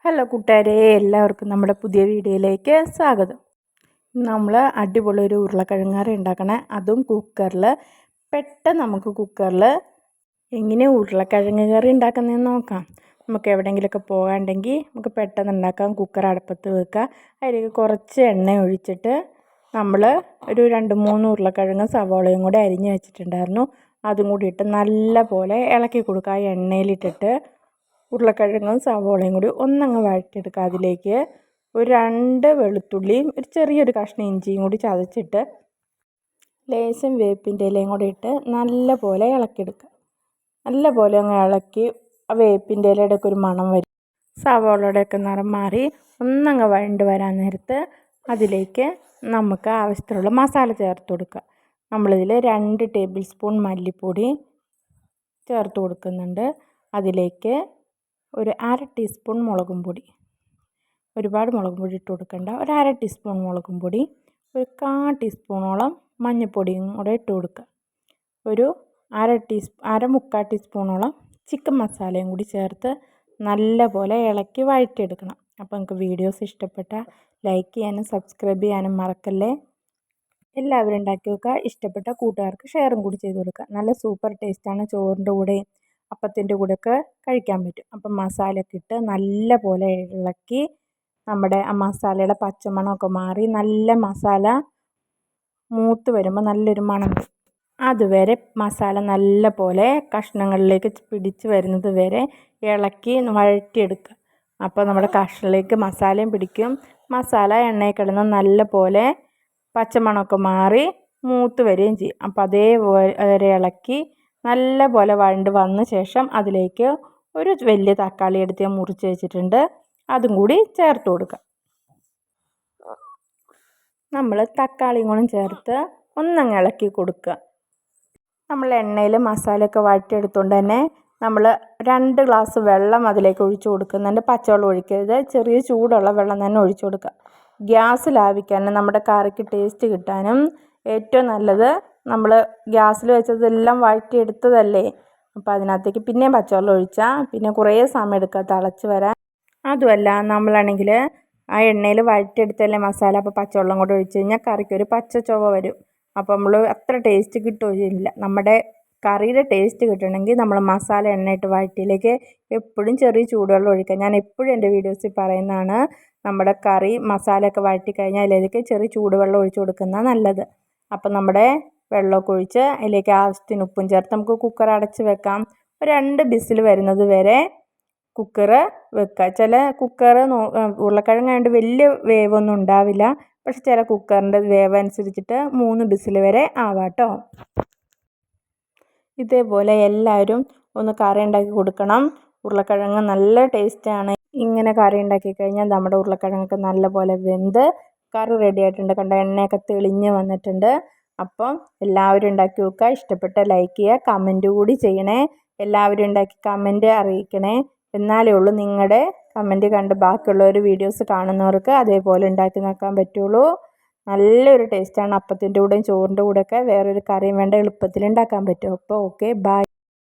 Hello കൂട്ടുകാരെ, എല്ലാവർക്കും നമ്മുടെ പുതിയ വീഡിയോയിലേക്ക് സ്വാഗതം. നമ്മൾ അടിപൊളി ഒരു ഉരുളക്കിഴങ്ങ് കറി ഉണ്ടാക്കണേ, അതും കുക്കറിൽ. പെട്ടെന്ന് നമുക്ക് കുക്കറിൽ എങ്ങനെ ഉരുളക്കിഴങ്ങ് കറി ഉണ്ടാക്കുന്നതെന്ന് നോക്കാം. നമുക്ക് എവിടെയെങ്കിലുമൊക്കെ പോകാണ്ടെങ്കിൽ നമുക്ക് പെട്ടെന്ന് ഉണ്ടാക്കാം. കുക്കർ അടുപ്പത്ത് വെക്കുക, അതിലേക്ക് കുറച്ച് എണ്ണ ഒഴിച്ചിട്ട് നമ്മൾ ഒരു 2-3 ഉരുളക്കിഴങ്ങ് സവാളയും കൂടി അരിഞ്ഞ് വെച്ചിട്ടുണ്ടായിരുന്നു. അതും കൂടി ഇട്ട് നല്ല പോലെ ഇളക്കി കൊടുക്കുക. ആ എണ്ണയിലിട്ടിട്ട് ഉരുളക്കിഴങ്ങും സവോളയും കൂടി ഒന്നങ്ങ് വഴറ്റിയെടുക്കുക. അതിലേക്ക് ഒരു 2 വെളുത്തുള്ളിയും ഒരു ചെറിയൊരു കഷ്ണം ഇഞ്ചിയും കൂടി ചതച്ചിട്ട് ലേശം വേപ്പിൻ്റെ ഇലയും കൂടി ഇട്ട് നല്ല പോലെ ഇളക്കിയെടുക്കുക. നല്ല പോലെ അങ്ങ് ഇളക്കി ആ വേപ്പിൻ്റെ ഇലയുടെയൊക്കെ ഒരു മണം വരും. സവോളയുടെയൊക്കെ നിറം മാറി ഒന്നങ്ങ് വഴണ്ട് വരാൻ നേരത്ത് അതിലേക്ക് നമുക്ക് ആവശ്യത്തിനുള്ള മസാല ചേർത്ത് കൊടുക്കുക. നമ്മളിതിൽ 2 ടേബിൾ സ്പൂൺ മല്ലിപ്പൊടി ചേർത്ത് കൊടുക്കുന്നുണ്ട്. അതിലേക്ക് ഒരു 1/2 ടീസ്പൂൺ മുളകും പൊടി, ഒരുപാട് മുളകും പൊടി ഇട്ട് കൊടുക്കണ്ട, ഒരു 1/2 ടീസ്പൂൺ മുളകും പൊടി, ഒരു 1/4 ടീസ്പൂണോളം മഞ്ഞൾപ്പൊടിയും കൂടെ ഇട്ട് കൊടുക്കുക. ഒരു 1/4 ടീസ്പൂണോളം ചിക്കൻ മസാലയും കൂടി ചേർത്ത് നല്ല പോലെ ഇളക്കി വഴറ്റിയെടുക്കണം. അപ്പോൾ നിങ്ങൾക്ക് വീഡിയോസ് ഇഷ്ടപ്പെട്ടാൽ ലൈക്ക് ചെയ്യാനും സബ്സ്ക്രൈബ് ചെയ്യാനും മറക്കല്ലേ. എല്ലാവരും ഉണ്ടാക്കി വെക്കുക. ഇഷ്ടപ്പെട്ട കൂട്ടുകാർക്ക് ഷെയറും കൂടി ചെയ്ത് കൊടുക്കുക. നല്ല സൂപ്പർ ടേസ്റ്റാണ്. ചോറിൻ്റെ കൂടെയും അപ്പത്തിൻ്റെ കൂടെയൊക്കെ കഴിക്കാൻ പറ്റും. അപ്പം മസാലയൊക്കെ ഇട്ട് നല്ല പോലെ ഇളക്കി നമ്മുടെ ആ മസാലയുടെ പച്ചമണമൊക്കെ മാറി നല്ല മസാല മൂത്ത് വരുമ്പോൾ നല്ലൊരു മണം വരും. അതുവരെ മസാല നല്ല പോലെ കഷ്ണങ്ങളിലേക്ക് പിടിച്ച് വരുന്നത് വരെ ഇളക്കി വഴറ്റിയെടുക്കുക. അപ്പോൾ നമ്മുടെ കഷ്ണത്തിലേക്ക് മസാലയും പിടിക്കും. മസാല എണ്ണയിൽ കിടന്ന് നല്ല പോലെ പച്ചമണമൊക്കെ മാറി മൂത്ത് വരികയും ചെയ്യും. അപ്പോൾ അതേപോലെ ഇളക്കി നല്ല പോലെ വഴണ്ട് വന്ന ശേഷം അതിലേക്ക് ഒരു വലിയ തക്കാളി എടുത്ത് മുറിച്ച് വെച്ചിട്ടുണ്ട്, അതും കൂടി ചേർത്ത് കൊടുക്കുക. നമ്മൾ തക്കാളിയും കൂടി ചേർത്ത് ഒന്നങ്ങ് ഇളക്കി കൊടുക്കുക. നമ്മൾ എണ്ണയിൽ മസാലയൊക്കെ വഴറ്റിയെടുത്തുകൊണ്ട് തന്നെ നമ്മൾ 2 ഗ്ലാസ് വെള്ളം അതിലേക്ക് ഒഴിച്ച് കൊടുക്കുന്നുണ്ട്. പച്ചവെള്ളം ഒഴിക്കരുത്, ചെറിയ ചൂടുള്ള വെള്ളം തന്നെ ഒഴിച്ചു കൊടുക്കുക. ഗ്യാസ് ലാഭിക്കാനും നമ്മുടെ കറിക്ക് ടേസ്റ്റ് കിട്ടാനും ഏറ്റവും നല്ലത് നമ്മൾ ഗ്യാസിൽ വെച്ചതെല്ലാം വഴറ്റിയെടുത്തതല്ലേ. അപ്പോൾ അതിനകത്തേക്ക് പിന്നെയും പച്ചവെള്ളം ഒഴിച്ചാൽ പിന്നെ കുറേ സമയം എടുക്കുക തിളച്ച് വരാൻ. അതുമല്ല നമ്മളാണെങ്കിൽ ആ എണ്ണയിൽ വഴറ്റിയെടുത്തല്ലേ മസാല, അപ്പോൾ പച്ചവെള്ളം കൂടെ ഒഴിച്ച് കഴിഞ്ഞാൽ കറിക്കൊരു പച്ച ചുവ വരും. അപ്പോൾ നമ്മൾ അത്ര ടേസ്റ്റ് കിട്ടുകയില്ല. നമ്മുടെ കറിയുടെ ടേസ്റ്റ് കിട്ടണമെങ്കിൽ നമ്മൾ മസാല എണ്ണയിട്ട് വഴറ്റിയിലേക്ക് എപ്പോഴും ചെറിയ ചൂടുവെള്ളം ഒഴിക്കുക. ഞാൻ എപ്പോഴും എൻ്റെ വീഡിയോസിൽ പറയുന്നതാണ്, നമ്മുടെ കറി മസാലയൊക്കെ വഴറ്റി കഴിഞ്ഞാൽ അതിലേക്ക് ചെറിയ ചൂടുവെള്ളം ഒഴിച്ച് കൊടുക്കുന്നത് നല്ലത്. അപ്പം നമ്മുടെ വെള്ളമൊക്കെ ഒഴിച്ച് അതിലേക്ക് ആവശ്യത്തിന് ഉപ്പും ചേർത്ത് നമുക്ക് കുക്കർ അടച്ച് വെക്കാം. ഒരു 2 വിസിൽ വരുന്നത് വരെ കുക്കർ വെക്കുക. ചില കുക്കർ ഉരുളക്കിഴങ്ങായതുകൊണ്ട് വലിയ വേവൊന്നും ഉണ്ടാവില്ല, പക്ഷെ ചില കുക്കറിൻ്റെ വേവ് അനുസരിച്ചിട്ട് 3 വിസിൽ വരെ ആവാട്ടോ. ഇതേപോലെ എല്ലാവരും ഒന്ന് കറി ഉണ്ടാക്കി കൊടുക്കണം. ഉരുളക്കിഴങ്ങ് നല്ല ടേസ്റ്റാണ്. ഇങ്ങനെ കറി ഉണ്ടാക്കി കഴിഞ്ഞാൽ നമ്മുടെ ഉരുളക്കിഴങ്ങൊക്കെ നല്ലപോലെ വെന്ത് കറി റെഡി ആയിട്ടുണ്ട്. കണ്ട എണ്ണയൊക്കെ തെളിഞ്ഞ് വന്നിട്ടുണ്ട്. അപ്പം എല്ലാവരും ഉണ്ടാക്കി വെക്കുക. ഇഷ്ടപ്പെട്ട ലൈക്ക് ചെയ്യുക, കമൻറ്റ് കൂടി ചെയ്യണേ. എല്ലാവരും ഉണ്ടാക്കി കമൻറ്റ് അറിയിക്കണേ. എന്നാലേ ഉള്ളൂ നിങ്ങളുടെ കമൻറ്റ് കണ്ട് ബാക്കിയുള്ളവർ വീഡിയോസ് കാണുന്നവർക്ക് അതേപോലെ ഉണ്ടാക്കി നോക്കാൻ പറ്റുള്ളൂ. നല്ലൊരു ടേസ്റ്റാണ്. അപ്പത്തിൻ്റെ കൂടെയും ചോറിൻ്റെ കൂടെയൊക്കെ വേറൊരു കറിയും വേണ്ട, എളുപ്പത്തിൽ ഉണ്ടാക്കാൻ പറ്റും. അപ്പോൾ ഓക്കെ, ബൈ.